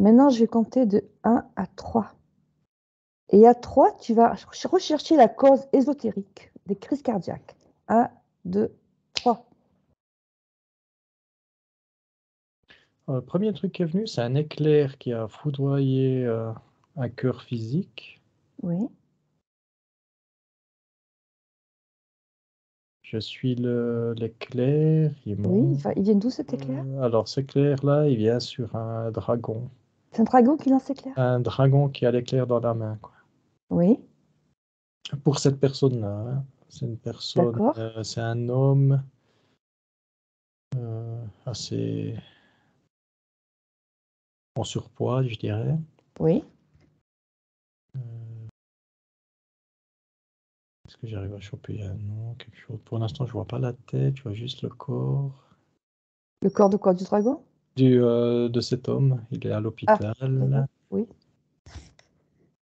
Maintenant, je vais compter de 1 à 3. Et à 3, tu vas rechercher la cause ésotérique des crises cardiaques. 1, 2, 3. Le premier truc qui est venu, c'est un éclair qui a foudroyé un cœur physique. Oui, Je suis l'éclair, il oui, monte. il vient d'où cet éclair? Alors, cet éclair-là, il vient sur un dragon. C'est un dragon qui lance l'éclair? Un dragon qui a l'éclair dans la main, quoi. Oui, Pour cette personne-là, hein. C'est une personne, d'accord. c'est un homme assez en surpoids, je dirais. Oui. Est-ce que j'arrive à choper un nom, quelque chose? Pour l'instant, je vois pas la tête, je vois juste le corps Le corps de quoi? Du dragon? de cet homme. Il est à Ah, l'hôpital. d'accord. Oui,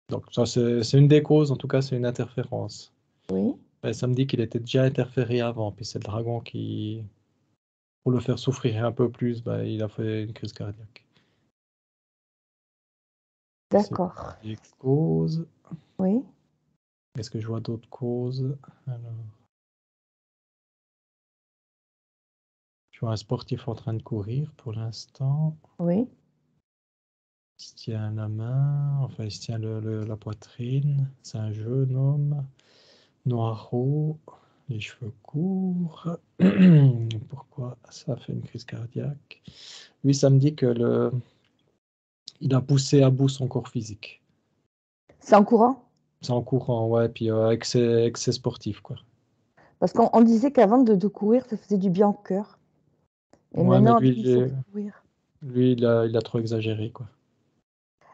Donc ça, c'est une des causes, en tout cas, c'est une interférence. oui. Et ça me dit qu'il était déjà interféré avant, puis c'est le dragon qui, pour le faire souffrir un peu plus, bah, il a fait une crise cardiaque. C'est D'accord. des causes. Oui, Est-ce que je vois d'autres causes? Alors, je vois un sportif en train de courir pour l'instant. oui. Il se tient la main, enfin il se tient la poitrine. C'est un jeune homme, noiro, les cheveux courts. Pourquoi ça fait une crise cardiaque? Lui, ça me dit que il a poussé à bout son corps physique. C'est en courant? C'est en courant, ouais, puis avec ses sportifs, quoi. Parce qu'on disait qu'avant de courir, ça faisait du bien au cœur. Et Ouais, mais maintenant, on lui, dit que ça fait courir. il a trop exagéré, quoi.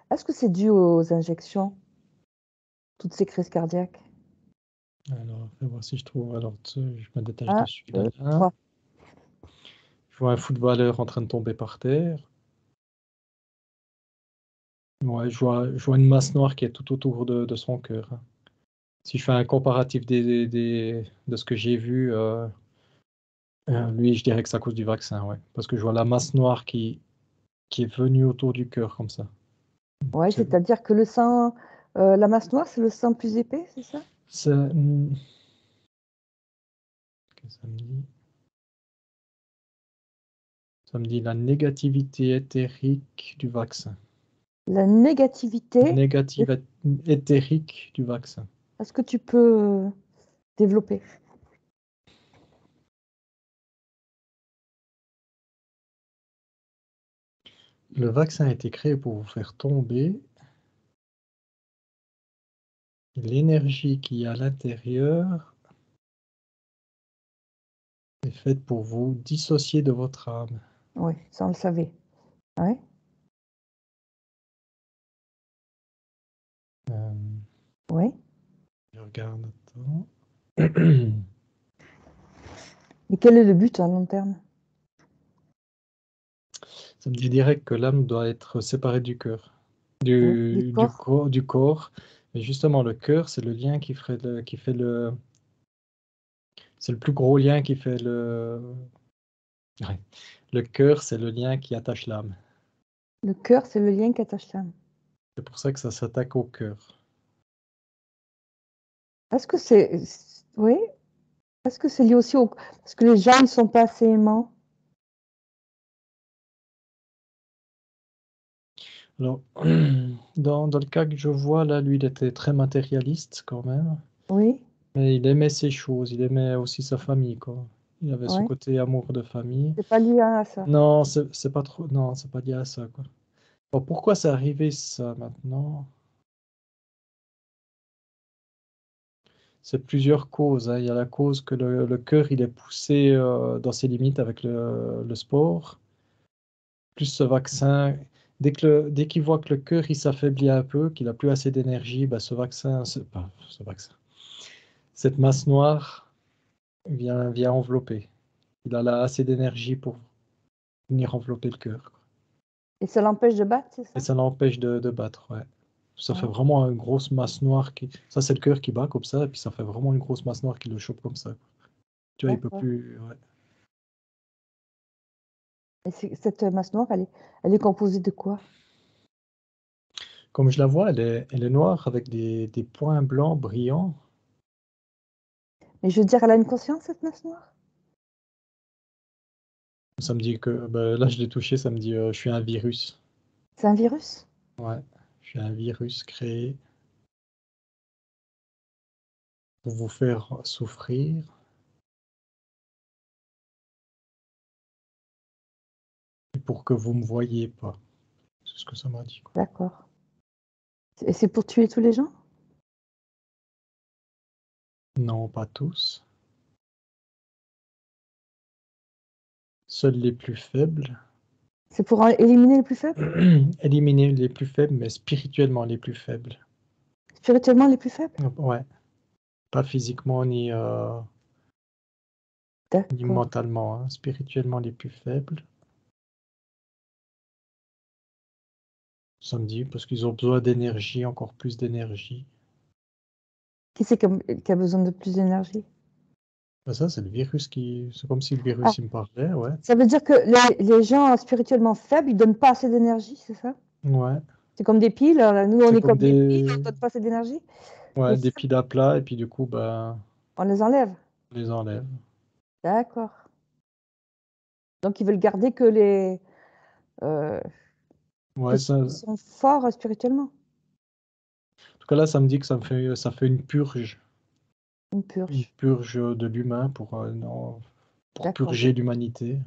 Est-ce que c'est dû aux injections, toutes ces crises cardiaques? Alors, je vais voir si je trouve. Alors, je me détache de 1, celui-là. 2, 3. Je vois un footballeur en train de tomber par terre. Ouais, je vois une masse noire qui est tout autour de son cœur, hein. Si je fais un comparatif de ce que j'ai vu, lui, je dirais que c'est à cause du vaccin, ouais. Parce que je vois la masse noire qui est venue autour du cœur, comme ça. Ouais, C'est, c'est-à-dire que le sang, la masse noire, c'est le sang plus épais, c'est ça? Qu'est-ce que ça me dit? Ça me dit la négativité éthérique du vaccin. La négativité, Négative éthérique du vaccin. est-ce que tu peux développer? Le vaccin a été créé pour vous faire tomber. L'énergie qui est à l'intérieur est faite pour vous dissocier de votre âme. Oui, ça on le savait. Ouais. Euh, Oui. je regarde, attends. Et quel est le but à long terme? Ça me dit direct que l'âme doit être séparée du cœur, Oui, du corps. du corps. Mais justement, le cœur, c'est le lien c'est le plus gros lien qui fait ouais. Le cœur, c'est le lien qui attache l'âme. Le cœur, c'est le lien qui attache l'âme. C'est pour ça que ça s'attaque au cœur. Est-ce que oui? Est-ce que c'est lié aussi au parce que les gens ne sont pas assez aimants? Alors, dans le cas que je vois, là, lui, il était très matérialiste quand même. Oui, Mais il aimait ces choses, il aimait aussi sa famille, quoi. Il avait ce ouais. côté amour de famille. C'est pas lié à ça. Non, c'est pas trop, non, c'est pas lié à ça, quoi. Bon, pourquoi c'est arrivé ça maintenant? C'est plusieurs causes, hein. Il y a la cause que le cœur il est poussé dans ses limites avec le sport, plus ce vaccin. Dès qu'il voit que le cœur il s'affaiblit un peu, qu'il a plus assez d'énergie, bah, pas ce vaccin, cette masse noire vient envelopper. Il a là assez d'énergie pour venir envelopper le cœur, quoi. Et ça l'empêche de battre, c'est Et ça? ça l'empêche de battre, ouais. Ça fait Ouais, vraiment une grosse masse noire qui. Ça, c'est le cœur qui bat comme ça, et puis ça fait vraiment une grosse masse noire qui le chope comme ça, quoi. Tu vois, il peut d'accord. plus. Ouais. Et cette masse noire, elle est composée de quoi? Comme je la vois, elle est noire avec des points blancs brillants. Mais je veux dire, elle a une conscience, cette masse noire? Ça me dit que, bah, là je l'ai touché, ça me dit je suis un virus. C'est un virus? Ouais, je suis un virus créé pour vous faire souffrir. Et pour que vous me voyiez pas. C'est ce que ça m'a dit, quoi. D'accord. Et c'est pour tuer tous les gens? Non, pas tous. Seuls les plus faibles. C'est pour éliminer les plus faibles? Éliminer les plus faibles, mais spirituellement les plus faibles. Spirituellement les plus faibles? Ouais, pas physiquement ni D'accord. mentalement, hein. Spirituellement les plus faibles. Ça me dit parce qu'ils ont besoin d'énergie, encore plus d'énergie. Qui c'est qui a besoin de plus d'énergie? Ben ça, c'est le virus qui. C'est comme si le Ah, virus il me parlait, ouais. ça veut dire que les gens spirituellement faibles, ils donnent pas assez d'énergie, c'est ça? Ouais. C'est comme des piles. Nous, on C'est est comme comme des piles, on des. donne pas assez d'énergie. Et Ouais, des ça, piles à plat, et puis du coup, ben, on les enlève. on les enlève. D'accord. Donc, ils veulent garder que les euh, que Ouais, ceux ça. qui sont forts spirituellement. En tout cas, là, ça me dit que ça fait Une une purge. purge de l'humain pour, non, pour D'accord, purger l'humanité.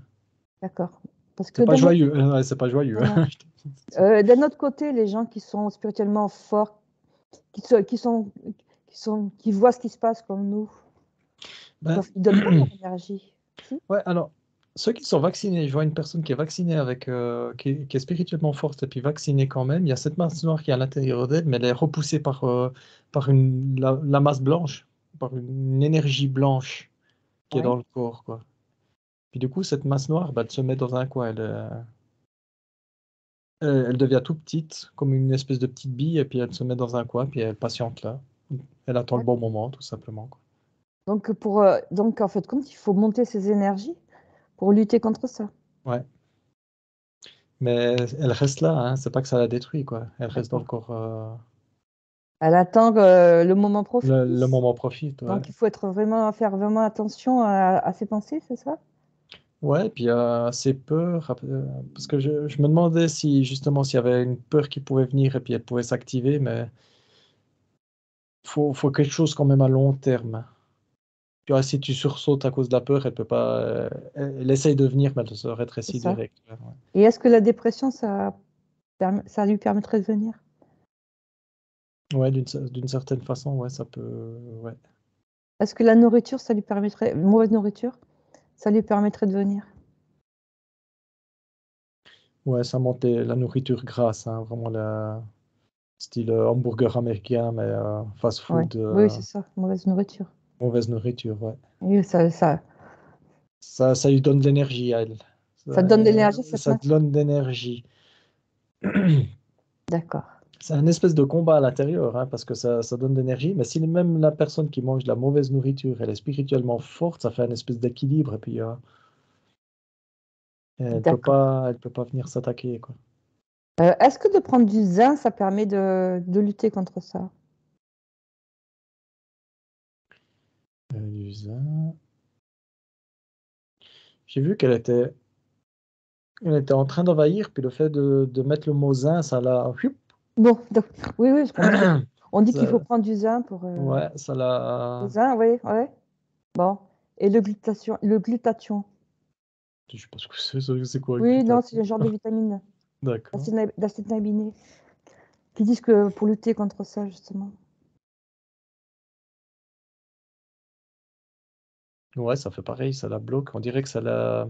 d'accord. Parce que C'est pas joyeux, ouais, c'est pas joyeux, non, non. hein. D'un autre côté, les gens qui sont spirituellement forts, qui voient ce qui se passe comme nous, Ben, ils donnent pas leur énergie. Si? ouais, alors, ceux qui sont vaccinés, je vois une personne qui est vaccinée avec, qui est spirituellement forte et puis vaccinée quand même. Il y a cette masse noire qui est à l'intérieur d'elle, mais elle est repoussée par la masse blanche, par une énergie blanche qui est Oui, dans le corps, quoi. Puis du coup, cette masse noire, bah, elle se met dans un coin. Elle devient tout petite, comme une espèce de petite bille, et puis elle se met dans un coin, puis elle patiente là. Elle attend le bon d'accord. moment, tout simplement, quoi. Donc en fait, compte, il faut monter ses énergies pour lutter contre ça. Ouais. Mais elle reste là, hein. C'est pas que ça la détruit, quoi. Elle reste dans le D'accord. corps. Elle attend le moment Le propice. moment profite, ouais. Donc il faut faire vraiment attention à ses pensées, c'est ça? Ouais, et puis assez peur, parce que je me demandais si justement s'il y avait une peur qui pouvait venir et puis elle pouvait s'activer, mais faut quelque chose quand même à long terme. Tu vois, si tu sursautes à cause de la peur, elle peut pas. Elle essaye de venir, mais elle se C'est rétrécit ça. direct. Ouais. Et est-ce que la dépression, ça lui permettrait de venir? Ouais, d'une certaine façon, ouais, ça peut. Ouais. Est-ce que la nourriture, ça lui permettrait, une mauvaise nourriture, ça lui permettrait de venir? Ouais, ça monte la nourriture grasse, hein, vraiment la style hamburger américain, mais fast Ouais. food, Oui, c'est ça, mauvaise nourriture. mauvaise nourriture, ouais. Et Ça lui donne de l'énergie à elle. ça donne de l'énergie, cette Ça masse. te donne de l'énergie. D'accord. C'est un espèce de combat à l'intérieur, hein, parce que ça donne de l'énergie, mais si même la personne qui mange de la mauvaise nourriture, elle est spirituellement forte, ça fait un espèce d'équilibre, et puis D'accord. elle peut pas venir s'attaquer, quoi. Est-ce que de prendre du zinc, ça permet de lutter contre ça? Du zinc. J'ai vu elle était en train d'envahir, puis le fait de mettre le mot zinc, ça l'a. Bon, oui, oui, parce qu'on dit on dit qu'il faut Ça- prendre du zinc pour ouais, ça le l'a. zinc, oui, ouais. Bon. Et le glutathion. Je sais pas ce que c'est quoi le Oui, non, c'est glutathion. un genre de vitamine, D'accord. d'acide aminé, qui disent que pour lutter contre ça, justement. Ouais, ça fait pareil, ça la bloque. On dirait que ça la.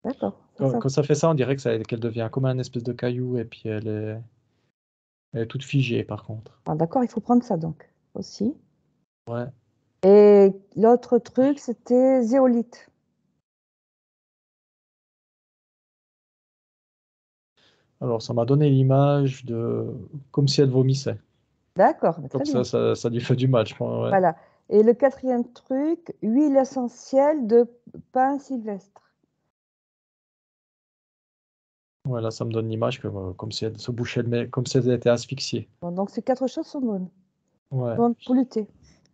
D'accord, ça. Quand ça fait ça, on dirait que qu'elle devient comme un espèce de caillou, et puis elle est toute figée, par contre. Ah, d'accord, il faut prendre ça donc, aussi. Ouais. Et l'autre truc, c'était zéolite. Alors, ça m'a donné l'image de. Comme si elle vomissait. D'accord, bah, Comme très bien. ça lui fait du mal, je pense. Ouais. Voilà. Et le quatrième truc, huile essentielle de pin sylvestre. Ouais, là, ça me donne l'image comme si elle se bouchait comme si elle était asphyxiée. Bon, donc ces 4 choses sont bonnes. Ouais, Bonnes pour lutter.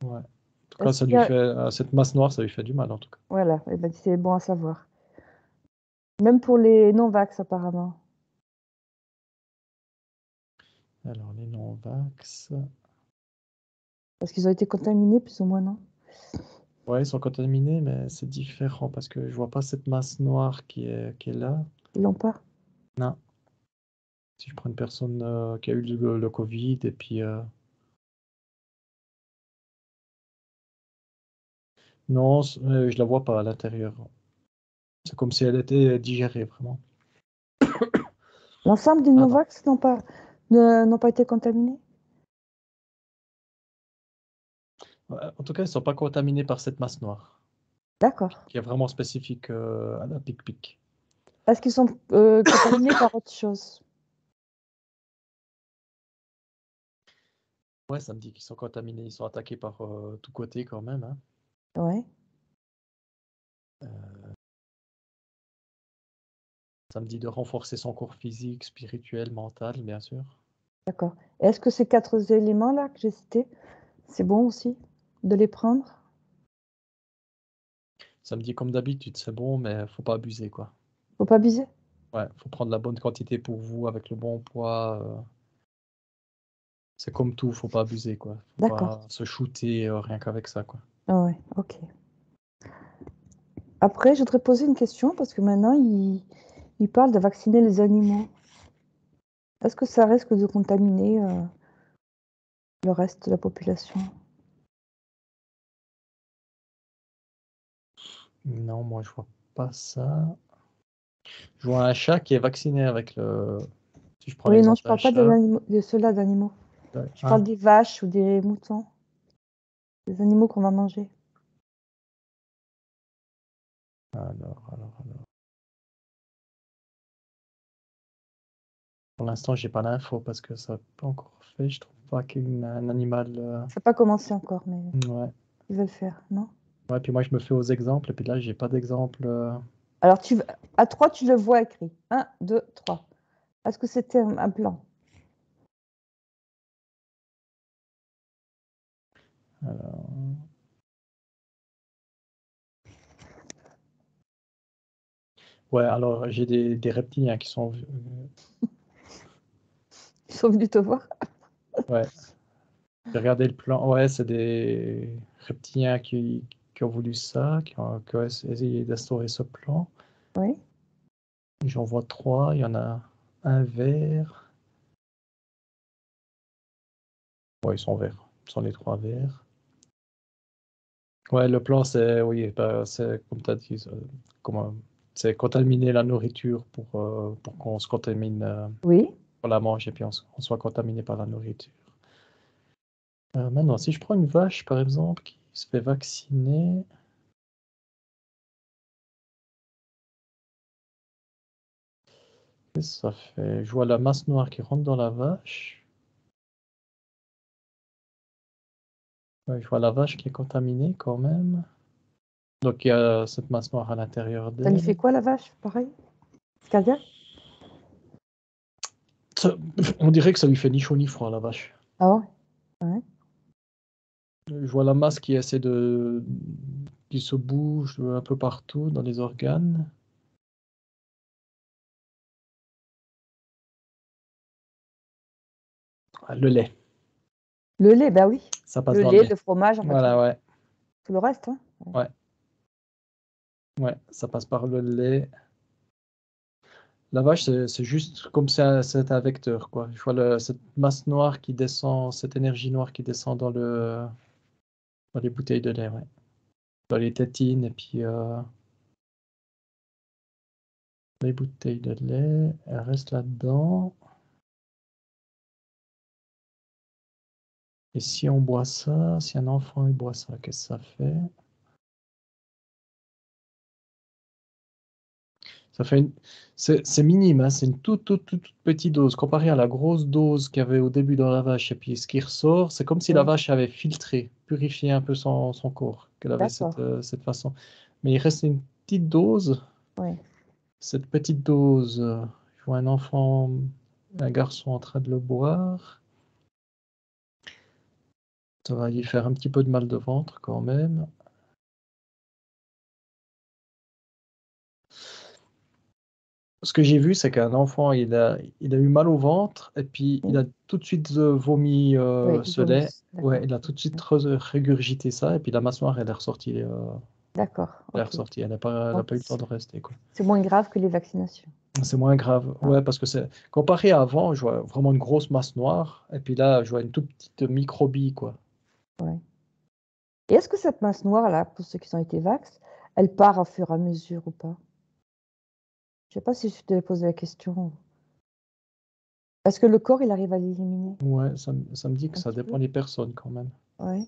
ouais. En tout cas, Est-ce ça qu'il y lui a... fait cette masse noire, ça lui fait du mal en tout cas. Voilà, eh ben, c'est bon à savoir. Même pour les non-vax, apparemment. Alors, les non-vax. Parce qu'ils ont été contaminés, plus ou moins, non? Ouais, ils sont contaminés, mais c'est différent parce que je vois pas cette masse noire qui est là. Ils l'ont pas? Non. Si je prends une personne qui a eu le Covid et puis non, je la vois pas à l'intérieur. C'est comme si elle était digérée vraiment. L'ensemble des Pardon. non-vax n'ont pas été contaminés? Ouais, en tout cas, ils sont pas contaminés par cette masse noire D'accord. qui est vraiment spécifique à la pic-pic. Est-ce qu'ils sont contaminés par autre chose? Ouais, ça me dit qu'ils sont contaminés, ils sont attaqués par tous côtés quand même, hein. Ouais, Ça me dit de renforcer son corps physique, spirituel, mental, bien sûr. d'accord. Est-ce que ces 4 éléments-là que j'ai cités, c'est bon aussi de les prendre? Ça me dit comme d'habitude, c'est bon, mais faut pas abuser, quoi. Faut pas abuser? Ouais, faut prendre la bonne quantité pour vous avec le bon poids. C'est comme tout, faut pas abuser, quoi. Faut D'accord. pas se shooter rien qu'avec ça, quoi. Ah ouais, ok. Après, je voudrais poser une question parce que maintenant, il parle de vacciner les animaux. Est-ce que ça risque de contaminer le reste de la population? Non, moi je vois pas ça. Je vois un chat qui est vacciné avec le. Si je prends Oui, non, l'exemple je d'un parle pas chat. de ceux-là d'animaux. Je parle Hein, des vaches ou des moutons, des animaux qu'on va manger. alors. Pour l'instant, j'ai pas l'info parce que ça n'a pas encore fait. Je trouve pas qu'un animal. Ça n'a pas commencé encore, mais Ouais. ils veulent faire, non? Ouais, puis moi je me fais aux exemples, et puis là j'ai pas d'exemple. Alors, à 3, tu le vois écrit. 1, 2, 3. Est-ce que c'était un plan? Alors, ouais, alors j'ai des reptiliens qui sont. Ils sont venus te voir? Ouais, j'ai regardé le plan. Ouais, c'est des reptiliens qui ont voulu ça, qui ont essayé d'instaurer ce plan. Oui. J'en vois 3. Il y en a un vert. Ouais, ils sont verts. Ce sont les 3 verts. Ouais, le plan, c'est, oui, bah, c'est comme tu as dit, c'est contaminer la nourriture pour qu'on se contamine, Oui. on la mange et puis on soit contaminé par la nourriture. Maintenant, si je prends une vache, par exemple, qui se fait vacciner, qu'est-ce que ça fait? Je vois la masse noire qui rentre dans la vache. Ouais, je vois la vache qui est contaminée quand même. Donc il y a cette masse noire à l'intérieur Ça lui fait d'elle. quoi, la vache? Pareil? C'est cardiaque? Ça- On dirait que ça lui fait ni chaud ni froid, la vache. Ah ouais? Ouais. Je vois la masse qui se bouge un peu partout dans les organes. Ah, le lait, Le lait, bah oui. ça passe Le dans le lait, lait. le fromage, enfin Voilà, ouais, tout le reste, hein. ouais, ouais, ça passe par le lait. La vache, c'est juste comme ça, c'est un vecteur, quoi. Je vois cette masse noire qui descend, cette énergie noire qui descend dans les bouteilles de lait, ouais. Dans les tétines et puis les bouteilles de lait, elles restent là-dedans. Et si on boit ça, si un enfant il boit ça, qu'est-ce que ça fait? Ça fait c'est minime, hein, c'est une toute petite dose. Comparé à la grosse dose qu'il y avait au début dans la vache, et puis ce qui ressort, c'est comme si la Oui. vache avait filtré, purifié un peu son corps, qu'elle avait D'accord. cette façon. Mais il reste une petite dose. Oui. Cette petite dose, Je vois un enfant, un garçon en train de le boire. Ça va lui faire un petit peu de mal de ventre quand même. Ce que j'ai vu, c'est qu'un enfant, il a eu mal au ventre et puis il a tout de suite vomi Oui, ce lait. vomi, Ouais, d'accord. il a tout de suite régurgité ça et puis la massoire, elle est ressortie. D'accord, Elle est ok. ressortie. Elle n'a pas Donc, eu le temps de rester, quoi. c'est moins grave que les vaccinations. C'est moins grave. Ah, Ouais, parce que c'est comparé à avant, je vois vraiment une grosse masse noire et puis là, je vois une toute petite microbie, quoi. ouais. Et est-ce que cette masse noire-là, pour ceux qui ont été vax, elle part au fur et à mesure ou pas? Je sais pas si je t'avais posé la question. Est-ce que le corps, il arrive à l'éliminer Ouais, ça me dit que un ça petit dépend peu? des personnes quand même. Ouais.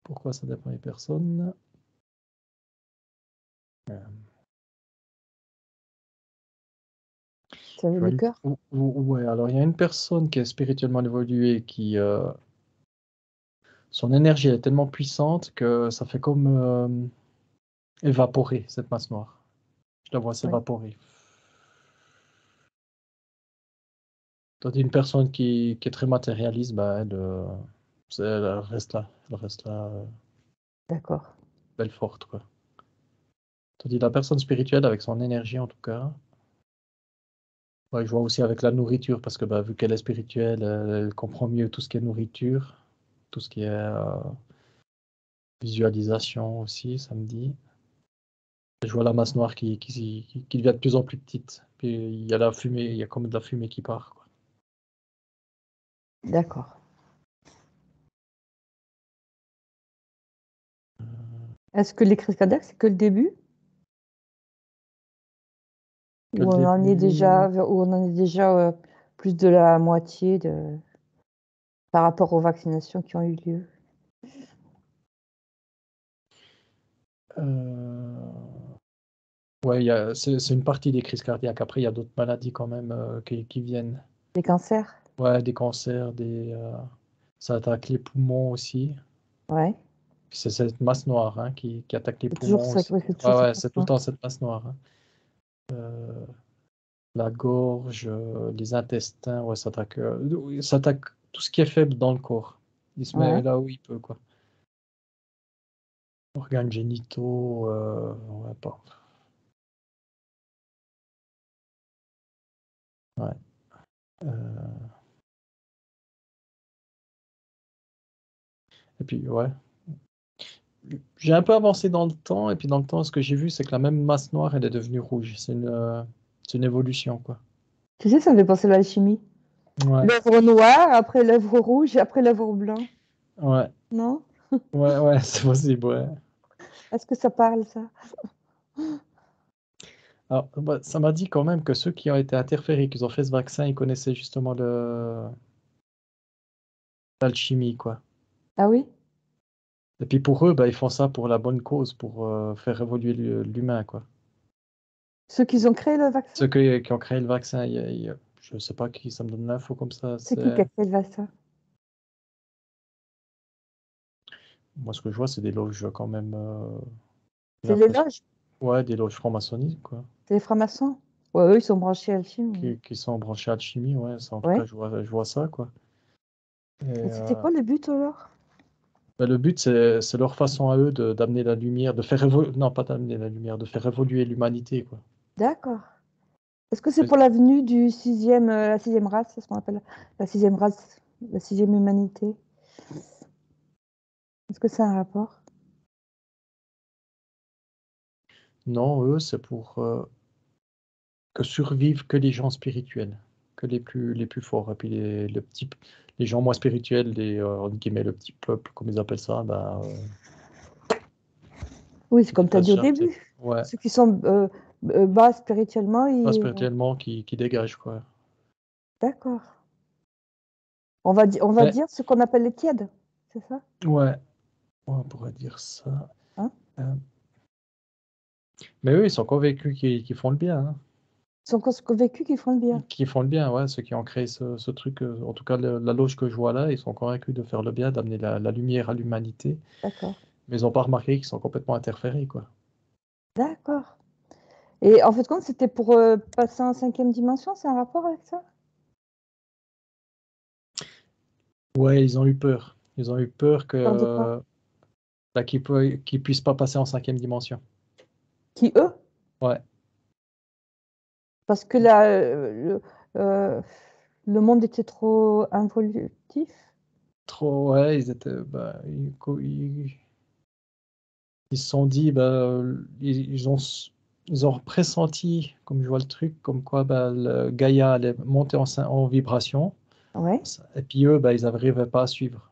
Pourquoi ça dépend des personnes? Euh, Ça je veut vois le cœur? ouais, alors il y a une personne qui est spirituellement évoluée qui, son énergie est tellement puissante que ça fait comme évaporer cette masse noire. Je la vois Oui. s'évaporer. Tandis une personne qui est très matérialiste, bah, elle reste là. Elle reste là, D'accord. belle forte, quoi. Tandis la personne spirituelle, avec son énergie en tout cas, ouais, je vois aussi avec la nourriture, parce que bah, vu qu'elle est spirituelle, elle comprend mieux tout ce qui est nourriture, tout ce qui est visualisation aussi, ça me dit. Je vois la masse noire qui devient de plus en plus petite. Puis il y a la fumée, il y a comme de la fumée qui part, quoi. D'accord. Est-ce que les crises cardiaques, c'est que le début? Que le Ou on en est déjà, début. plus de la moitié par rapport aux vaccinations qui ont eu lieu? Ouais, c'est une partie des crises cardiaques. Après, il y a d'autres maladies quand même qui viennent. Les cancers? Ouais, des cancers, ça attaque les poumons aussi. Ouais. Puis c'est cette masse noire hein, qui attaque les C'est toujours poumons ça, aussi. ouais, c'est toujours Ouais, cette ouais, c'est tout le masse. temps cette masse noire, hein. La gorge, les intestins, ouais, ça attaque tout ce qui est faible dans le corps. Il se met Ouais. là où il peut, quoi. Organes génitaux, ouais, pas. Ouais. Euh, et puis, ouais. J'ai un peu avancé dans le temps, et puis dans le temps, ce que j'ai vu, c'est que la même masse noire, elle est devenue rouge. C'est une évolution, quoi. Tu sais, ça me fait penser à l'alchimie. Ouais, L'œuvre noire, après l'œuvre rouge, et après l'œuvre blanc. ouais, Non? ouais, ouais, c'est possible, ouais. Est-ce que ça parle, ça? Alors, bah, ça m'a dit quand même que ceux qui ont été interférés, qui ont fait ce vaccin, ils connaissaient justement l'alchimie, quoi. Ah oui? Et puis pour eux, bah, ils font ça pour la bonne cause, pour faire évoluer l'humain, quoi. Ceux qui ont créé le vaccin? Ceux qui ont créé le vaccin, je sais pas qui, ça me donne l'info comme ça. C'est qui a créé le vaccin? Moi, ce que je vois, c'est des loges quand même, j'ai C'est les l'impression. loges? Ouais, des loges franc-maçonniques, quoi. C'est les francs-maçons? Ouais, eux, ils sont branchés à l'alchimie. Qui sont branchés à l'alchimie, ouais, ça, en tout cas, Ouais. je vois ça, quoi. Et, Et c'était quoi le but alors? bah, le but, c'est leur façon à eux d'amener la lumière, de faire évoluer, non, pas d'amener la lumière, de faire évoluer l'humanité, quoi. D'accord. Est-ce que c'est pour la venue du sixième, la sixième race, c'est ce qu'on appelle la sixième race, la sixième humanité? Est-ce que c'est un rapport? Non, eux, c'est pour que survivent que les gens spirituels, que les plus forts. Et puis les gens moins spirituels, entre guillemets, le petit peuple, comme ils appellent ça, ben, Oui, c'est comme tu as laisse dit au jarter. début. Ouais, Ceux qui sont bas spirituellement, pas spirituellement, qui dégagent, quoi. d'accord. On va Mais, dire ce qu'on appelle les tièdes, c'est ça? ouais, on pourrait dire ça. Hein? Euh, mais eux, ils sont convaincus qu'ils font le bien, hein. Ils sont convaincus qu'ils font le bien. Qui font le bien, ouais, ceux qui ont créé ce truc. En tout cas, la loge que je vois là, ils sont convaincus de faire le bien, d'amener la lumière à l'humanité. D'accord. Mais ils n'ont pas remarqué qu'ils sont complètement interférés, quoi. D'accord. Et en fait, compte, c'était pour passer en 5e dimension, c'est un rapport avec ça? Ouais, ils ont eu peur. Ils ont eu peur Peur de quoi? qu'ils puissent pas passer en 5e dimension. Qui, eux? Ouais, Parce que là, euh, le monde était trop involutif. trop, ouais, ils étaient, bah, ils se sont dit, bah, ils ont pressenti, comme je vois le truc, comme quoi bah, le Gaïa allait monter en vibration, Ouais. et puis eux, bah, ils n'arrivaient pas à suivre.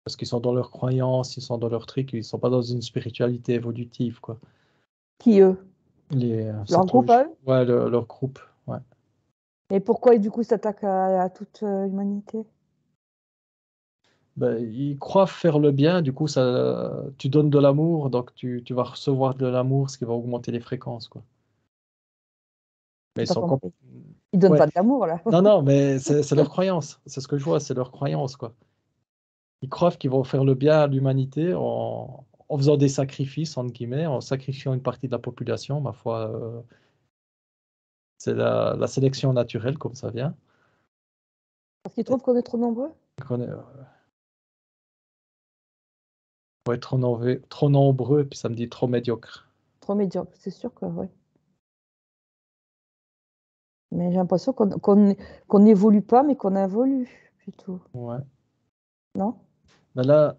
Parce qu'ils sont dans leurs croyances, ils sont dans leur truc, ils sont pas dans une spiritualité évolutive, quoi. Qui, eux? C'est Leur trop, groupe à eux? ouais, leur groupe, ouais. Et pourquoi, du coup, ils s'attaquent à toute l'humanité? Ben, ils croient faire le bien, du coup, ça, tu donnes de l'amour, donc tu vas recevoir de l'amour, ce qui va augmenter les fréquences, quoi. Mais J'ai ils pas sont compris. Ils donnent ouais. pas de l'amour, là. Non, non, mais c'est leur croyance. C'est ce que je vois, c'est leur croyance, quoi. Ils croient qu'ils vont faire le bien à l'humanité en faisant des sacrifices, entre guillemets, en sacrifiant une partie de la population. Ma foi, c'est la sélection naturelle, comme ça vient. Parce qu'ils trouvent qu'on est trop nombreux? On est, faut être trop nombreux, puis ça me dit trop médiocre. Trop médiocre, c'est sûr que oui. Mais j'ai l'impression qu'on n'évolue pas, mais qu'on involue, plutôt. Ouais. Non? Mais là,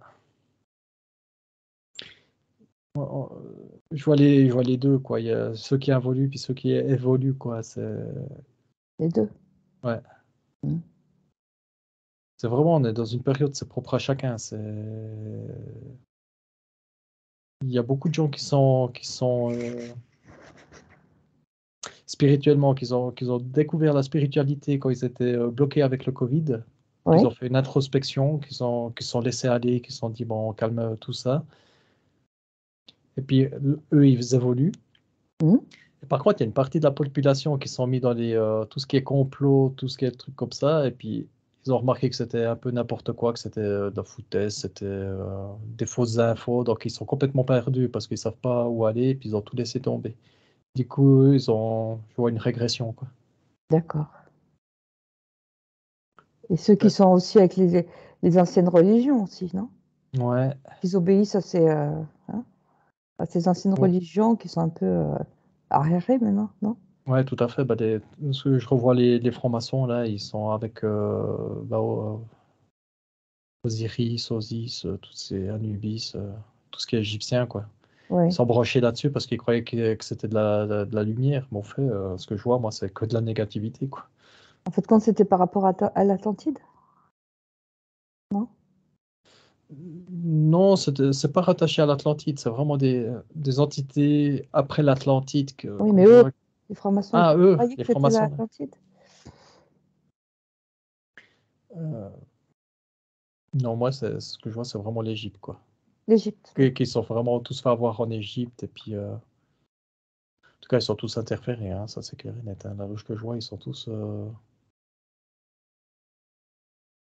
je vois les deux, quoi. Il y a ceux qui involuent, puis ceux qui évoluent, quoi. Les deux. Ouais. Mm. C'est vraiment, on est dans une période, c'est propre à chacun. Il y a beaucoup de gens qui sont spirituellement, qui ont découvert la spiritualité quand ils étaient bloqués avec le Covid, qu'ils ont Oui. fait une introspection, qui se sont laissés aller, qui se sont dit, bon, on calme tout ça. Et puis, eux, ils évoluent. Mm. Et par contre, il y a une partie de la population qui sont mis dans tout ce qui est complot, tout ce qui est trucs comme ça. Et puis, ils ont remarqué que c'était un peu n'importe quoi, que c'était de la foutaise, c'était des fausses infos. Donc, ils sont complètement perdus parce qu'ils savent pas où aller. Et puis, ils ont tout laissé tomber. Du coup, eux, je vois une régression, quoi. D'accord. Et ceux qui Ouais. sont aussi avec les anciennes religions aussi, non? Ouais. Ils obéissent hein, à ces anciennes Ouais, religions qui sont un peu arriérées maintenant, non? ouais, tout à fait. Bah, parce que je revois les francs-maçons, là, ils sont avec bah, Osiris, Osis, tous ces Anubis, tout ce qui est égyptien, quoi. Ils Oui. sont branchés là-dessus parce qu'ils croyaient que c'était de la lumière. Mais en fait, ce que je vois, moi, c'est que de la négativité, quoi. En fait, quand c'était par rapport à l'Atlantide, non? Non, c'est pas rattaché à l'Atlantide, c'est vraiment des entités après l'Atlantide Oui, comme mais je eux, vois. les francs-maçons, ils Ah, eux, croyaient les que c'était francs-maçons, là. l'Atlantide. Euh, non, moi, ce que je vois, c'est vraiment l'Égypte, quoi. L'Égypte, oui. Qui sont vraiment tous fait avoir en Égypte, et puis, en tout cas, ils sont tous interférés, hein, ça c'est clair et net. Hein. La louche que je vois, ils sont tous.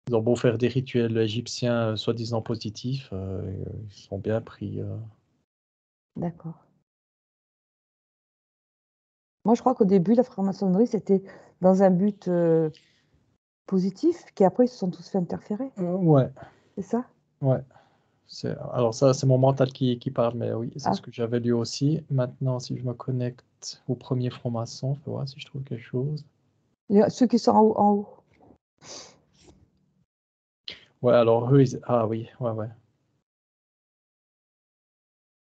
Ils ont beau faire des rituels égyptiens soi-disant positifs, ils sont bien pris. D'accord. Moi, je crois qu'au début, la franc-maçonnerie, c'était dans un but positif, qu'après, ils se sont tous fait interférer. Ouais, C'est ça? ouais. Alors ça, c'est mon mental qui parle, mais oui, c'est ce Ah, que j'avais lu aussi. Maintenant, si je me connecte au premier franc-maçon, je vais voir si je trouve quelque chose. ceux qui sont en haut, en haut. Ouais, alors eux, ah oui, ouais, ouais.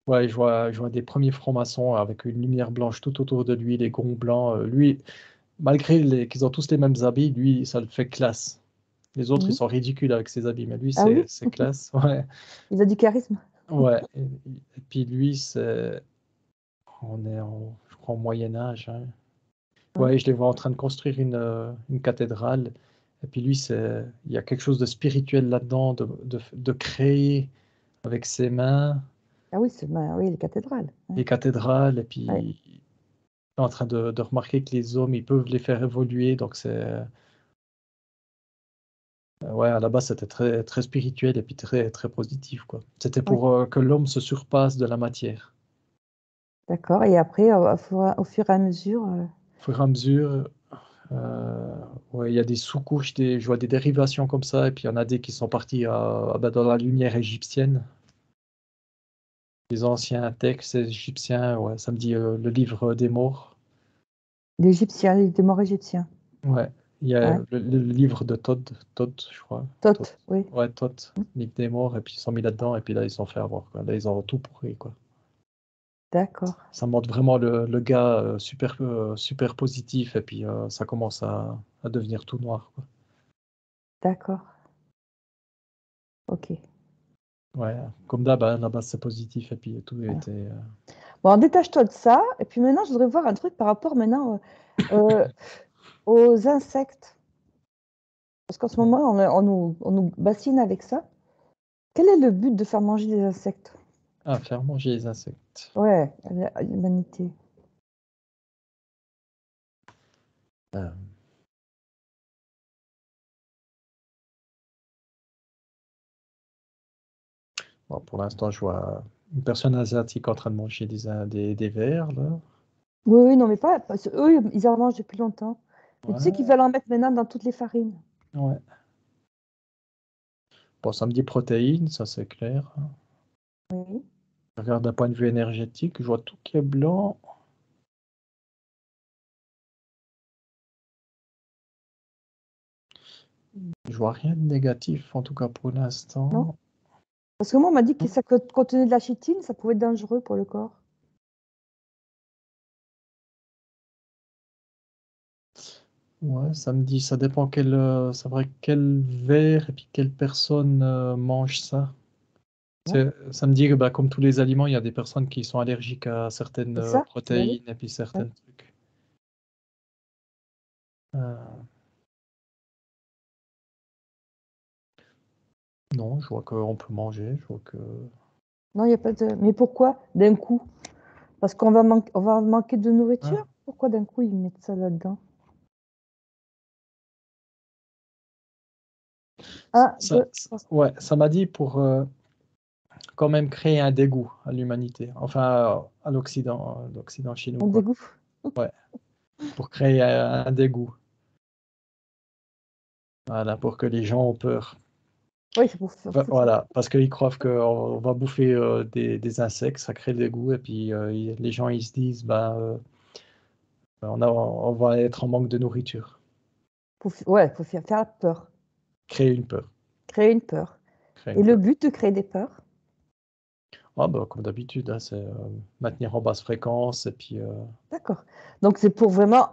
Ouais, je vois des premiers francs-maçons avec une lumière blanche tout autour de lui, les gonds blancs. Lui, malgré qu'ils ont tous les mêmes habits, lui, ça le fait classe. Les autres, ils Mhm. sont ridicules avec ses habits, mais lui, Ah oui, c'est classe. Ouais, il a du charisme. ouais. Et puis lui, on est je crois, au Moyen Âge. Hein. Ouais. Ouais, je les vois en train de construire une cathédrale. Et puis lui, il y a quelque chose de spirituel là-dedans, de créer avec ses mains Ah oui, oui, les cathédrales. Ouais. les cathédrales. Et Ouais. puis, il est en train de remarquer que les hommes, ils peuvent les faire évoluer. Donc, ouais, à la base, c'était très, très spirituel et puis très, très positif, quoi. C'était Oui. pour que l'homme se surpasse de la matière. D'accord. Et après, au fur et à mesure. Au fur et à mesure, ouais, il y a des sous-couches, je vois des dérivations comme ça, et puis il y en a des qui sont partis dans la lumière égyptienne. Les anciens textes égyptiens, ouais, ça me dit le livre des morts. L'Égyptien, des morts égyptiens. Ouais, il y a Ouais. le livre de Todd, je crois. Todd. Thoth, oui. Ouais, Todd, livre des morts, et puis ils sont mis là-dedans, et puis là, ils sont fait avoir, quoi. Là, ils ont tout pourri, quoi. D'accord. Ça montre vraiment le gars super positif, et puis ça commence à devenir tout noir, quoi. D'accord. Ok. Ouais, comme d'hab, à la base, c'est positif, et puis tout Voilà. était... Bon, détache-toi de ça. Et puis maintenant, je voudrais voir un truc par rapport maintenant aux insectes. Parce qu'en ce moment, on nous bassine avec ça. Quel est le but de faire manger des insectes? Ah, faire manger les insectes. Ouais, à l'humanité. Euh, bon, pour l'instant, je vois une personne asiatique en train de manger des vers, là. Oui, oui, non, mais pas. Eux, ils en mangent depuis longtemps. Mais tu sais qu'ils Ouais, veulent en mettre maintenant dans toutes les farines. ouais. Bon, ça me dit protéines, ça c'est clair. Oui. Je regarde d'un point de vue énergétique, je vois tout qui est blanc. Je vois rien de négatif, en tout cas pour Non? l'instant. Parce que moi, on m'a dit que ça contenait de la chitine, ça pouvait être dangereux pour le corps. Ouais, ça me dit, ça dépend c'est vrai quel verre et puis quelle personne mange ça. Ouais. Ça me dit que bah, comme tous les aliments, il y a des personnes qui sont allergiques à certaines C'est ça? Ben oui. protéines et puis Ouais. certains trucs. Euh, non, je vois qu'on peut manger, je vois que... Non, il n'y a pas de. Mais pourquoi d'un coup? Parce on va manquer de Ah, nourriture? Pourquoi d'un coup ils mettent ça là-dedans? Un, ça, deux, ça- trois. ouais, ça m'a dit pour quand même créer un dégoût à l'humanité, enfin à l'Occident chez nous, On quoi. dégoût. Ouais, pour créer un dégoût. Voilà, pour que les gens ont peur. Oui, c'est pour faire foutre la. Voilà, parce qu'ils croient qu'on va bouffer des insectes, ça crée des goûts, et puis les gens ils se disent, bah, on va être en manque de nourriture. Ouais, faut faire peur. Créer une peur. Créer une peur. Créer Et une le peur. but de créer des peurs? Ah, bah, comme d'habitude, hein, c'est maintenir en basse fréquence, et puis D'accord. Donc c'est pour vraiment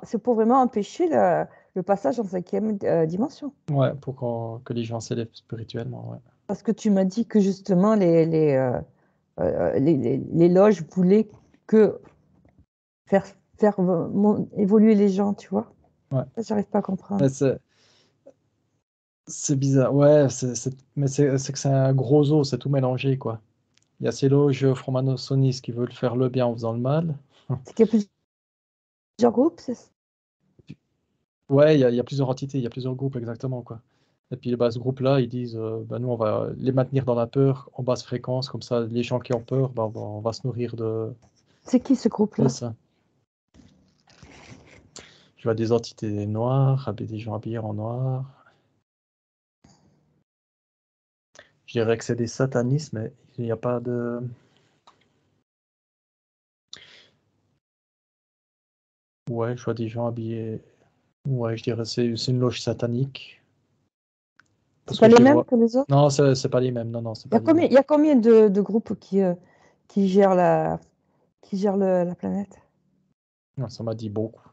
empêcher le passage en cinquième dimension. ouais, pour que les gens s'élèvent spirituellement. Ouais. Parce que tu m'as dit que justement les loges voulaient que faire, faire évoluer les gens, tu vois. Ouais. Ça, j'arrive pas à comprendre. Mais c'est bizarre. Ouais, mais c'est que c'est un gros os, c'est tout mélangé, quoi. Il y a ces loges franc-maçonnistes qui veulent faire le bien en faisant le mal. C'est qu'il y a plusieurs groupes, c'est ça? Ouais, il y a plusieurs entités, il y a plusieurs groupes, exactement, quoi. Et puis bah, ce groupe-là, ils disent, bah, nous, on va les maintenir dans la peur, en basse fréquence, comme ça, les gens qui ont peur, bah, on va se nourrir C'est qui ce de groupe-là? ça. Je vois des entités noires, des gens habillés en noir. Je dirais que c'est des satanistes, mais il n'y a pas de... Ouais, je vois des gens habillés... Ouais, je dirais que c'est une loge satanique. C'est Parce pas que je les les mêmes vois... que les autres? Non, c'est pas les mêmes. Non, non, c'est pas les mêmes. Il y a combien de groupes qui gèrent qui gèrent la planète? Non, ça m'a dit beaucoup.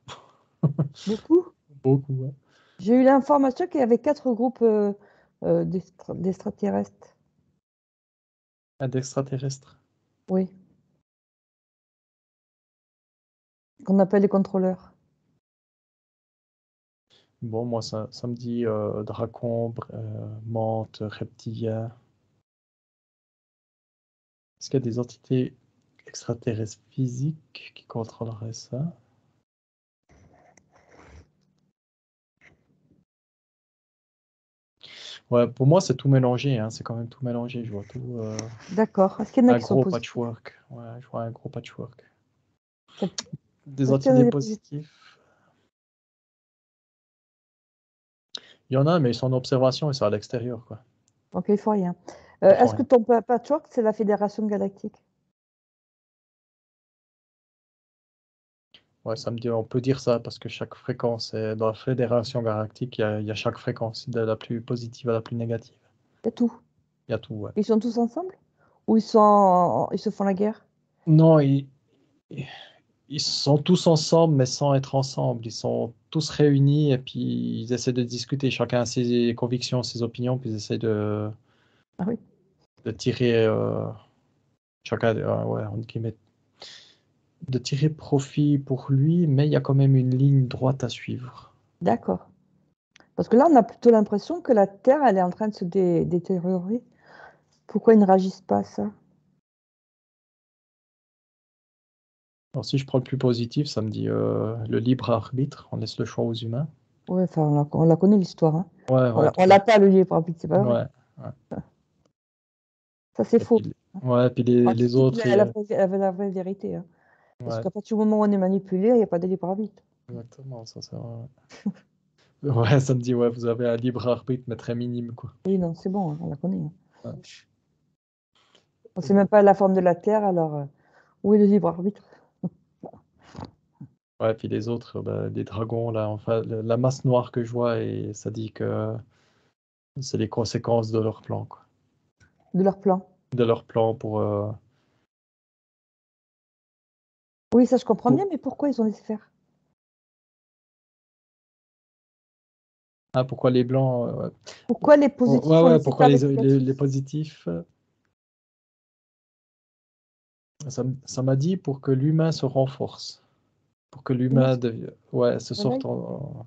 Beaucoup? Beaucoup, ouais. J'ai eu l'information qu'il y avait 4 groupes d'extraterrestres. Ah, d'extraterrestres. Oui, qu'on appelle les contrôleurs. Bon, moi, ça me dit dracon, menthe, reptilien. Est-ce qu'il y a des entités extraterrestres physiques qui contrôleraient ça? Ouais, pour moi, c'est tout mélangé, hein. C'est quand même tout mélangé. Je vois tout. D'accord. Est-ce qu'il y en a Un qui sont gros positifs? patchwork. Ouais, je vois un gros patchwork. Des Est-ce qu'il y en a anti-biais des positifs? positifs. Il y en a, mais ils sont en observation, ils sont à l'extérieur, quoi. Donc, il ne faut rien. Ils font Est-ce que rien. ton patchwork, c'est la Fédération Galactique? Ouais, ça me dit, on peut dire ça parce que chaque fréquence est dans la fédération galactique, il y a chaque fréquence, de la plus positive à la plus négative. Il y a tout. Il y a tout, ouais. Ils sont tous ensemble? Ou ils se font la guerre? Non, ils sont tous ensemble, mais sans être ensemble. Ils sont tous réunis et puis ils essaient de discuter. Chacun a ses convictions, ses opinions, puis ils essaient Ah oui, de tirer chacun, ouais, entre guillemets, de tirer profit pour lui, mais il y a quand même une ligne droite à suivre. d'accord. Parce que là, on a plutôt l'impression que la Terre, elle est en train de se détériorer. Pourquoi ils ne réagissent pas à ça? Alors, si je prends le plus positif, ça me dit le libre arbitre, on laisse le choix aux humains. Ouais, enfin, on la connaît l'histoire, hein. Ouais, ouais, On tout à l'a fait. pas, le libre arbitre, c'est pas vrai. Ouais, ouais. Ça, c'est Et faux. puis, ouais, puis Moi, je les dis autres, elle avait la vraie vérité, hein. Parce ouais, qu'à partir du moment où on est manipulé, il n'y a pas de libre arbitre. exactement, ça c'est vrai. Ouais, ça me dit, ouais, vous avez un libre arbitre, mais très minime, quoi. Oui, non, c'est bon, hein, on la connaît, hein. Ouais. On ne sait même pas la forme de la Terre, alors où est le libre arbitre? Ouais, puis les autres, bah, les dragons, là, enfin, la masse noire que je vois, et ça dit que c'est les conséquences de leur plan, quoi. De leur plan. De leur plan Oui, ça, je comprends pour... bien, mais pourquoi ils ont laissé faire? Ah, pourquoi les blancs... ouais. Pourquoi les Ouais, positifs ont ouais, laissé pourquoi faire les les négatifs? positifs? Ça m'a dit pour que l'humain se renforce, pour que Humain l'humain se ouais, se sorte réveille?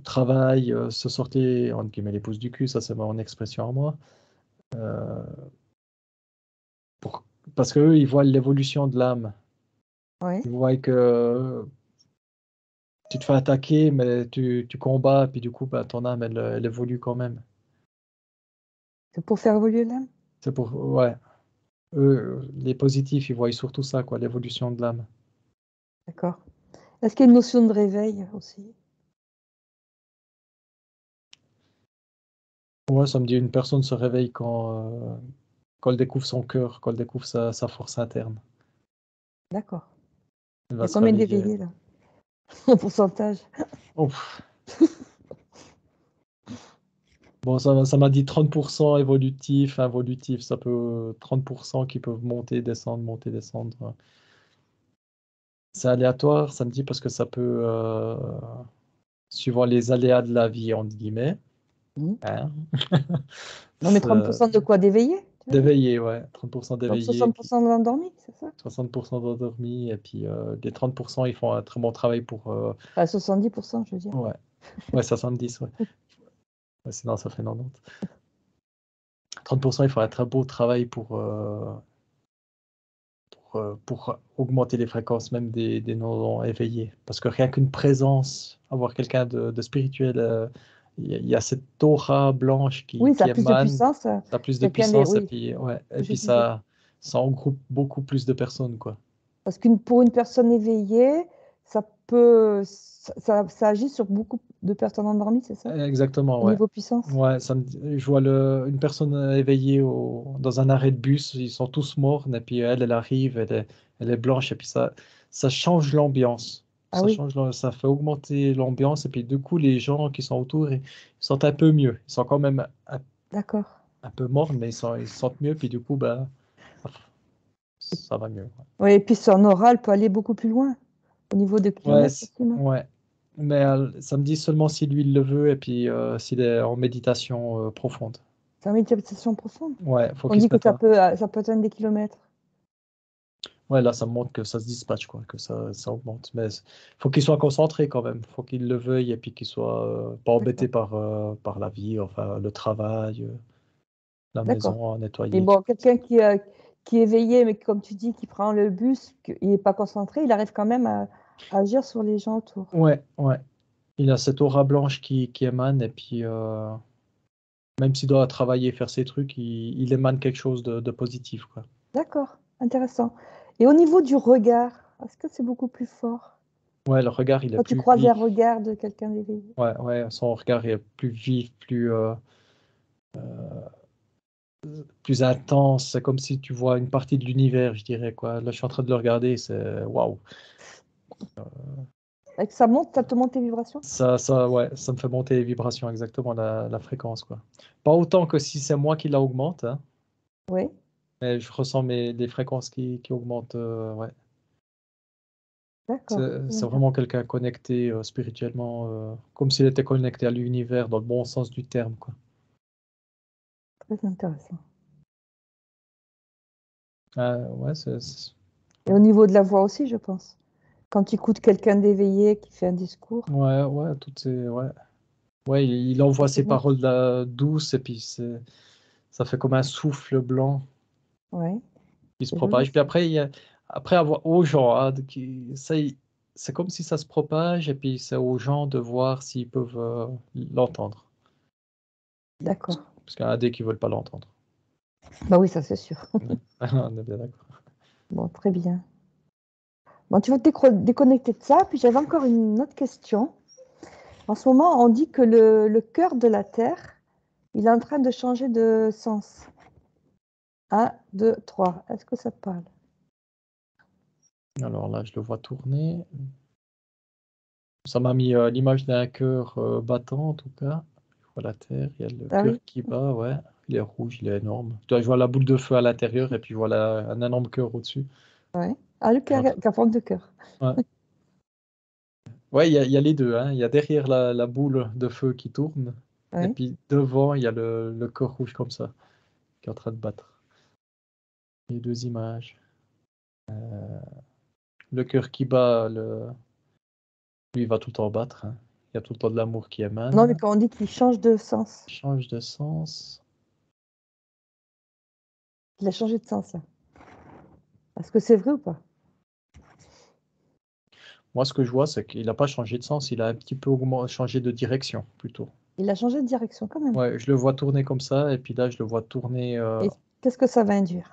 travail, se sorte entre guillemets, les pouces du cul, ça c'est mon expression à moi. Euh, pour- Parce qu'eux, ils voient l'évolution de l'âme. Oui. Ils voient que tu te fais attaquer, mais tu combats, puis du coup, bah, ton âme, elle évolue quand même. C'est pour faire évoluer l'âme? C'est pour, ouais, eux, les positifs, ils voient surtout ça, quoi, l'évolution de l'âme. D'accord. Est-ce qu'il y a une notion de réveil aussi? Ouais, ça me dit une personne se réveille quand elle découvre son cœur, quand elle découvre sa force interne. D'accord. Elle Il y va a se combien réveiller. d'éveillés là? En pourcentage? Ouf. Bon, ça m'a dit 30% évolutif, involutif. Ça peut 30% qui peuvent monter, descendre. C'est aléatoire, ça me dit, parce que ça peut, suivant les aléas de la vie, entre guillemets, Mhm. hein, Non, mais ça- 30% de quoi? D'éveillés, tu veux dire? d'éveillé, ouais. 30% Donc d'éveillé, puis 60% de l'endormi, c'est ça? 60% d'endormis, et puis les 30%, ils font un très bon travail pour... Enfin, 70%, je veux dire. ouais, ouais, 70, ouais. Ouais, sinon, ça fait 90. 30%, ils font un très beau travail pour augmenter les fréquences même des non éveillés. Parce que rien qu'une présence, avoir quelqu'un de spirituel, il y a cette aura blanche Oui, ça qui a plus de émane, puissance. ça a plus de Quelqu'un des... puissance, et Oui, puis, ouais, ce et que je puis disais. ça regroupe beaucoup plus de personnes, quoi. Parce pour une personne éveillée, ça agit sur beaucoup de personnes endormies, c'est ça? Exactement, Au ouais. niveau puissance? Ouais, je vois une personne éveillée dans un arrêt de bus, ils sont tous morts, et puis elle arrive, elle est blanche, et puis ça change l'ambiance. Ah oui, Ça fait augmenter l'ambiance, et puis du coup, les gens qui sont autour, ils sentent un peu mieux. Ils sont quand même d'accord. un peu morts, mais ils se sentent mieux, puis du coup, bah, ça va mieux. Oui, et puis son oral peut aller beaucoup plus loin, au niveau de Ouais, kilomètres aussi, non? ouais. Mais ça me dit seulement si lui il le veut, et puis s'il est en méditation profonde. C'est une méditation profonde. Ouais, faut On qu'il se dit que mette ça peut atteindre des kilomètres. Ouais, là, ça me montre que ça se dispatche, quoi, que ça augmente. Mais faut qu'il soit concentré quand même. Faut qu'il le veuille, et puis qu'il soit pas D'accord, embêté par la vie, enfin, le travail, la d'accord. maison à Mais nettoyer, puis bon, quelqu'un qui est éveillé, mais comme tu dis, qui prend le bus, il n'est pas concentré, il arrive quand même à agir sur les gens autour. ouais, ouais. Il a cette aura blanche qui émane, et puis même s'il doit travailler, faire ses trucs, il émane quelque chose de positif, quoi. D'accord, intéressant. Et au niveau du regard, Est-ce que c'est beaucoup plus fort? Ouais, le regard, il est Quand tu plus croises un vif. regard de quelqu'un d'éveillé. Ouais, son regard est plus vif, plus intense. C'est comme si tu vois une partie de l'univers, je dirais, quoi. Là, je suis en train de le regarder, c'est waouh. Et que ça monte, ça te monte tes vibrations? Ouais, ça me fait monter les vibrations, exactement, la fréquence, quoi. Pas autant que si c'est moi qui la augmente, hein, Oui, mais je ressens les fréquences qui augmentent, ouais. d'accord. C'est vraiment quelqu'un connecté spirituellement, comme s'il était connecté à l'univers dans le bon sens du terme, quoi. Très intéressant. Ouais, Et au niveau de la voix aussi, je pense. Quand tu écoutes quelqu'un d'éveillé qui fait un discours, ouais, ouais, il envoie ça te ses monte. paroles douces et puis ça fait comme un souffle blanc Ouais, qui se c'est joli. propage. Puis après, après avoir aux gens, hein, c'est comme si ça se propage et puis c'est aux gens de voir s'ils peuvent l'entendre. D'accord. Parce qu'il y en a des qui veulent pas l'entendre. Bah oui, ça c'est sûr. On est bien d'accord. Bon, très bien. Bon, tu vas te déconnecter de ça. Puis j'avais encore une autre question. En ce moment, on dit que le cœur de la Terre, il est en train de changer de sens. 1, 2, 3. Est-ce que ça te parle? Alors là, je le vois tourner. Ça m'a mis l'image d'un cœur battant, en tout cas. Je vois la Terre, il y a le Ah cœur oui, qui bat, ouais. Il est rouge, il est énorme. Tu vois, je vois la boule de feu à l'intérieur et puis voilà un énorme cœur au-dessus. ouais. Ah, le cœur, Entre- qui a forme de cœur. Ouais, ouais, il y a les deux, hein. Il y a derrière la boule de feu qui tourne et Oui. puis devant, il y a le cœur rouge comme ça qui est en train de battre. Les deux images. Le cœur qui bat, lui, il va tout le temps battre, hein. Il y a tout le temps de l'amour qui Non, mais émane. quand on dit qu'il change de sens, Il change de sens. il a changé de sens, là. Est-ce que c'est vrai ou pas? Moi, ce que je vois, c'est qu'il n'a pas changé de sens, il a un petit peu changé de direction, plutôt. Il a changé de direction quand même. Ouais, je le vois tourner comme ça, et puis là, je le vois tourner. Et qu'est-ce que ça va induire?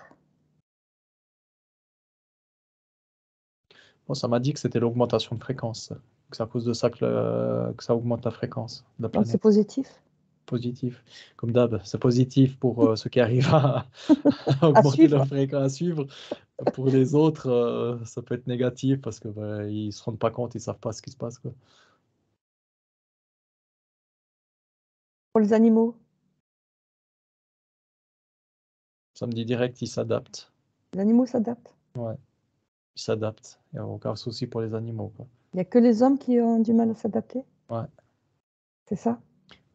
Bon, ça m'a dit que c'était l'augmentation de fréquence, que c'est à cause de ça que ça augmente la fréquence de la Donc c'est planète. positif. Positif. Comme d'hab, c'est positif pour ceux qui arrivent à À augmenter leur suivre. fréquence à suivre. Pour les autres, ça peut être négatif parce que ils se rendent pas compte, ils savent pas ce qui se passe, quoi. Pour les animaux, Ça me dit direct, ils s'adaptent. les animaux s'adaptent. Ouais, ils s'adaptent. Il n'y a aucun souci pour les animaux, quoi. Il n'y a que les hommes qui ont du mal à s'adapter, Ouais. c'est ça?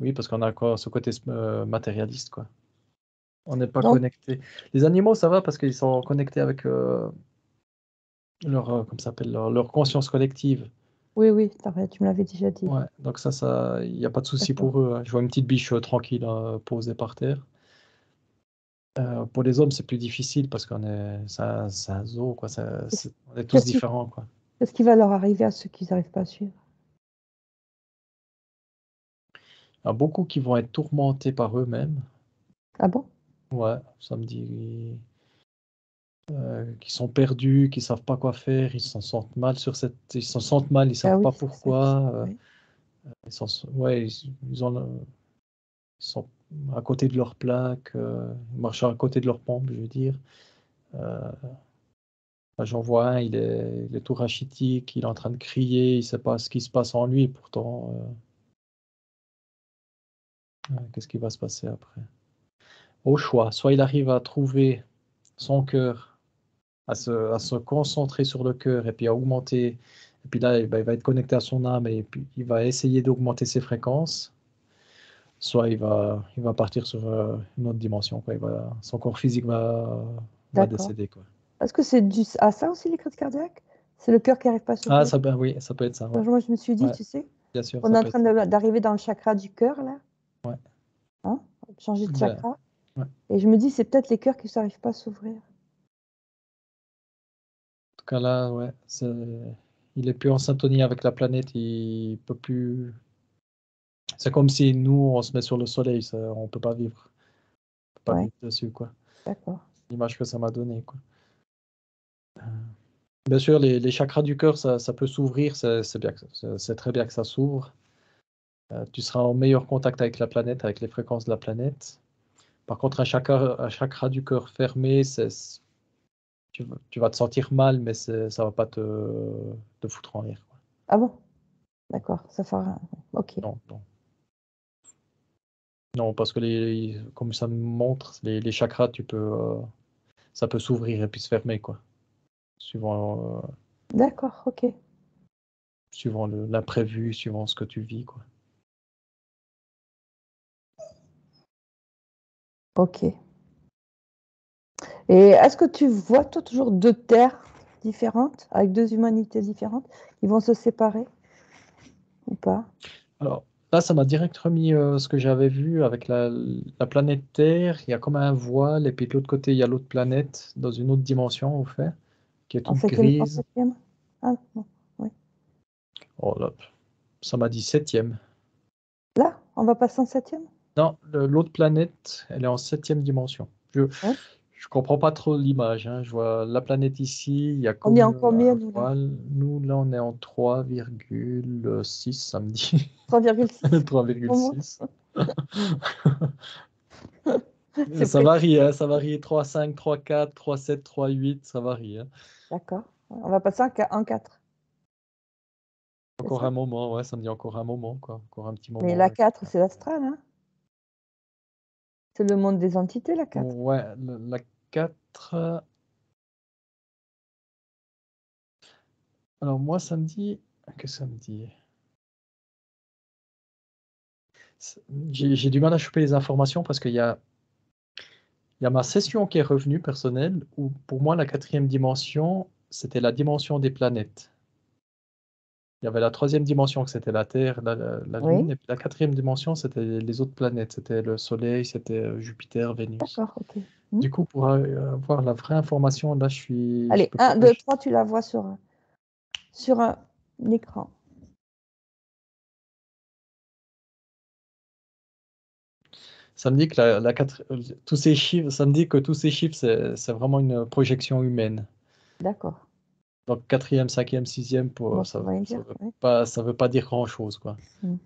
Oui, parce qu'on a quoi, ce côté matérialiste, quoi. On n'est pas Donc, connecté. Les animaux, ça va parce qu'ils sont connectés avec comment ça s'appelle, leur conscience collective. oui, oui, tu me l'avais déjà dit. Ouais, donc il n'y a pas de souci D'accord. pour eux, hein. Je vois une petite biche tranquille posée par terre. Pour les hommes, c'est plus difficile parce c'est un zoo, quoi. Qu'est-ce On est tous qu'est-ce qui, différents, quoi. qu'est-ce qui va leur arriver à ceux qui n'arrivent pas à suivre? Il y a beaucoup qui vont être tourmentés par eux-mêmes. Ah bon? Ouais, ça me dit qui sont perdus, qui savent pas quoi faire, ils s'en sentent mal, ils Ah savent oui, pas c'est ça. pourquoi. Oui. Ouais, ils sont à côté de leur plaque, ils marchent à côté de leur pompe, je veux dire. Euh, Là, j'en vois un, il est tout rachitique, il est en train de crier, il sait pas ce qui se passe en lui, pourtant, qu'est-ce qui va se passer après? Au choix, soit il arrive à trouver son cœur, à se concentrer sur le cœur et puis à augmenter, et puis là, il va être connecté à son âme et puis il va essayer d'augmenter ses fréquences, soit il va partir sur une autre dimension, quoi. Son corps physique va D'accord. décéder, quoi. Est-ce que c'est dû à ça aussi les crises cardiaques? C'est le cœur qui n'arrive pas à Ah, s'ouvrir? ben oui, ça peut être ça, ouais. Moi, je me suis dit, Ouais, tu sais, bien sûr, on ça est en peut train être ça. d'arriver dans le chakra du cœur, là, Ouais. hein, changer de Ben, chakra. ouais. Et je me dis, c'est peut-être les cœurs qui n'arrivent pas à s'ouvrir. En tout cas, là, ouais, il est plus en syntonie avec la planète, il peut plus. C'est comme si nous, on se met sur le soleil, on peut pas vivre. On peut pas Ouais, vivre dessus, quoi. d'accord. L'image que ça m'a donné, quoi. Bien sûr, les chakras du cœur, ça peut s'ouvrir, c'est bien, c'est très bien que ça s'ouvre. Tu seras en meilleur contact avec la planète, avec les fréquences de la planète. Par contre, un chakra du cœur fermé, tu vas te sentir mal, mais ça va pas te foutre en l'air, quoi. Ah bon? D'accord, ça fera. Ok. Non, non. Non, parce que comme ça me montre, les chakras, ça peut s'ouvrir et puis se fermer, quoi. D'accord, ok. Suivant l'imprévu, suivant ce que tu vis, quoi. Ok. Et est-ce que tu vois, toi, toujours deux terres différentes, avec deux humanités différentes, qui vont se séparer ou pas? Alors, là, ça m'a direct remis ce que j'avais vu avec la planète Terre. Il y a comme un voile, et puis de l'autre côté, il y a l'autre planète, dans une autre dimension, au fait, qui est En toute septième? En grise. septième? Ah, non. Oui. Oh là, ça m'a dit septième. Là, on va passer en septième? Non, l'autre planète, elle est en septième dimension. Oui. Je comprends pas trop l'image, hein. Je vois la planète ici, il y a On est comme en combien, un nous, là? voile. Nous, là, on est en 3,6, ça me dit. 3,6? Pour moi? 3,6. C'est Ça précis. varie, hein, ça varie 3,5, 3,4, 3,7, 3,8, ça varie, hein. D'accord. On va passer en 4. C'est Encore ça? un moment, ouais, ça me dit encore un moment, quoi. Encore un petit Mais moment. la 4, c'est l'astral, hein? C'est le monde des entités, la 4. Ouais, la 4. Alors moi, ça me dit. Qu'est-ce que ça me dit? J'ai du mal à choper les informations parce il y a ma session qui est revenue personnelle où pour moi, la quatrième dimension, c'était la dimension des planètes. Il y avait la troisième dimension, que c'était la Terre, la Oui, Lune, et puis la quatrième dimension, c'était les autres planètes. C'était le Soleil, c'était Jupiter, Vénus. d'accord, ok. Hmm. Du coup, pour avoir la vraie information, là, je Allez, peux pas. 1, 2, 3, tu la vois sur un écran. Ça me dit que tous ces chiffres, ça me dit que tous ces chiffres, c'est vraiment une projection humaine. D'accord. Donc quatrième, cinquième, sixième, Bon, ça va rien dire. Oui. ça veut pas dire grand-chose, quoi. Hmm.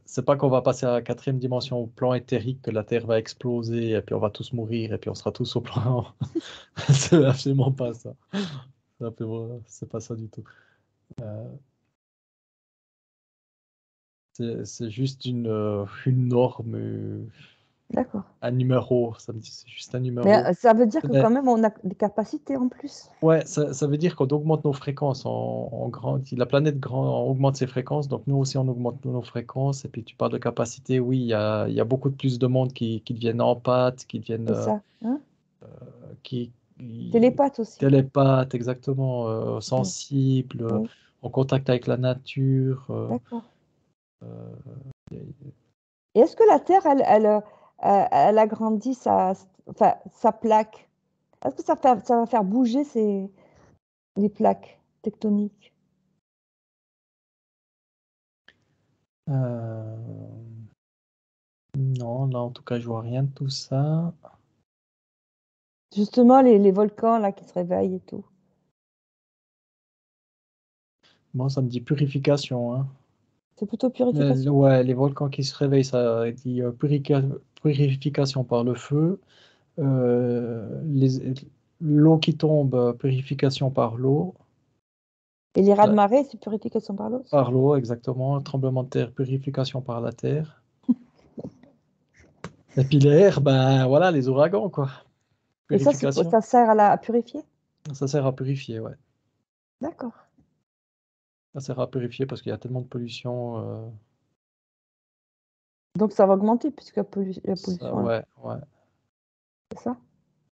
C'est pas qu'on va passer à la quatrième dimension au plan éthérique, que la Terre va exploser, et puis on va tous mourir, et puis on sera tous au plan. C'est absolument pas ça. C'est pas ça du tout. Euh, c'est juste une norme, D'accord. un numéro. Ça me dit, c'est juste un Mais numéro. ça veut dire que Mais quand même, on a des capacités en plus. ouais, ça veut dire qu'on augmente nos fréquences. On grandit. La planète augmente ses fréquences, donc nous aussi on augmente nos fréquences. Et puis tu parles de capacité, oui, il y a beaucoup de plus de monde qui deviennent empathes, qui deviennent C'est ça. Hein? qui, qui- Télépathe aussi. télépathes, exactement, Hmm. sensibles, Oui, en contact avec la nature. d'accord. Euh, Et est-ce que la Terre, elle agrandit enfin, sa plaque? Est-ce que ça va faire bouger les plaques tectoniques? euh, non, là en tout cas, je vois rien de tout ça. Justement, les volcans là qui se réveillent et tout. Moi, ça me dit purification, hein. C'est plutôt purification? Ouais, les volcans qui se réveillent, ça dit purification par le feu. L'eau qui tombe, purification par l'eau. Et les La- raz-de-marée, c'est purification par l'eau aussi? Par l'eau, exactement. Tremblement de terre, purification par la terre. Et puis l'air, ben voilà, les ouragans, quoi. Et ça, Purification. ça sert à purifier? Ça sert à purifier, ouais. D'accord. Ça sert à purifier parce qu'il y a tellement de pollution. Donc ça va augmenter puisque la Ça, pollution là, ouais, ouais. c'est ça?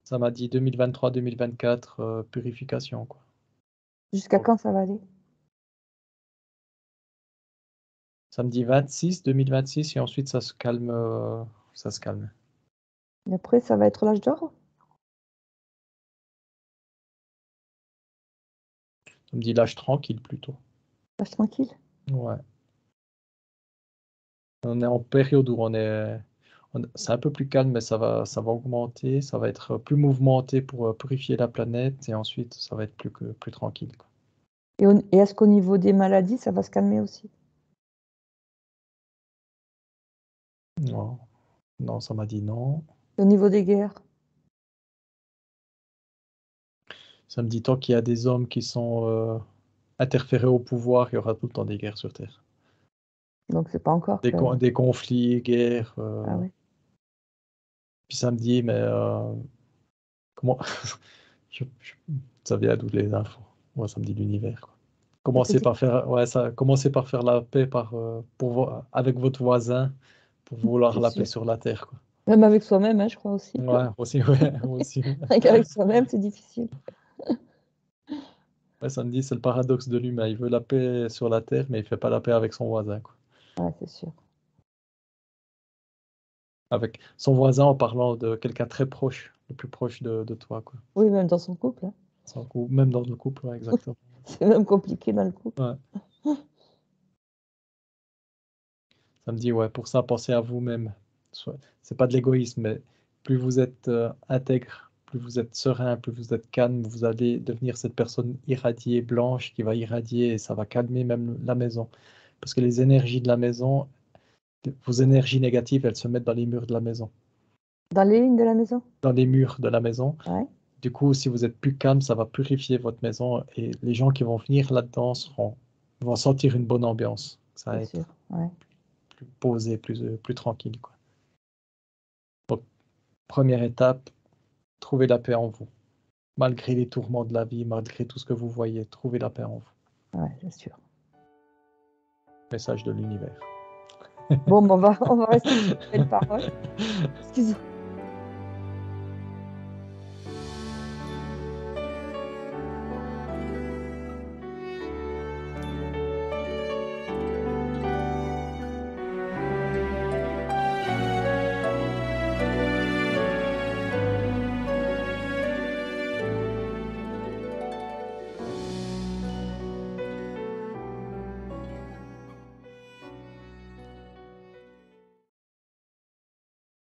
Ça m'a dit 2023-2024, purification, quoi. Jusqu'à quand ça va aller? Ça me dit 2026, et ensuite ça se calme. Ça se calme. Et après, ça va être l'âge d'or? Ça me dit l'âge tranquille plutôt. L'âge tranquille? Ouais. On est en période où C'est un peu plus calme, mais ça va augmenter, ça va être plus mouvementé pour purifier la planète, et ensuite ça va être plus tranquille, quoi. Et est-ce qu'au niveau des maladies, ça va se calmer aussi? Non, non, ça m'a dit non. Au niveau des guerres? Ça me dit tant qu'il y a des hommes qui sont interférés au pouvoir, il y aura tout le temps des guerres sur Terre. Donc c'est pas encore que Des conflits, guerres. ah ouais? Puis ça me dit, mais comment je- ça vient d'où les infos? Moi, ça me dit l'univers, quoi. Ça te dit Commencez par faire la paix avec votre voisin pour vouloir c'est la paix sûr. sur la terre, quoi. Même avec soi-même, hein, je crois aussi. Ouais, aussi, ouais, aussi. Rien qu'avec soi-même, c'est difficile. Ouais, ça me dit, c'est le paradoxe de l'humain. Il veut la paix sur la terre, mais il fait pas la paix avec son voisin, quoi. Ouais, c'est sûr. Avec son voisin en parlant de quelqu'un très proche, le plus proche de toi, quoi. Oui, même dans son couple, hein. Même dans le couple, ouais, exactement. C'est même compliqué dans le couple. Ouais. Ça me dit, ouais, pour ça, pensez à vous-même. C'est pas de l'égoïsme, mais plus vous êtes intègre, plus vous êtes serein, plus vous êtes calme, vous allez devenir cette personne irradiée, blanche, qui va irradier, et ça va calmer même la maison. Parce que les énergies de la maison, vos énergies négatives, elles se mettent dans les murs de la maison. Dans les lignes de la maison? Dans les murs de la maison. Ouais, Du coup, si vous êtes plus calme, ça va purifier votre maison, et les gens qui vont venir là-dedans vont sentir une bonne ambiance. Ça va c'est sûr. être Ouais. plus posé, plus tranquille, quoi. Donc, première étape, trouvez la paix en vous. Malgré les tourments de la vie, malgré tout ce que vous voyez, trouvez la paix en vous. Ouais, c'est sûr. Message de l'univers. Bon, ben, on va rester sur ces belles paroles. Excuse-moi.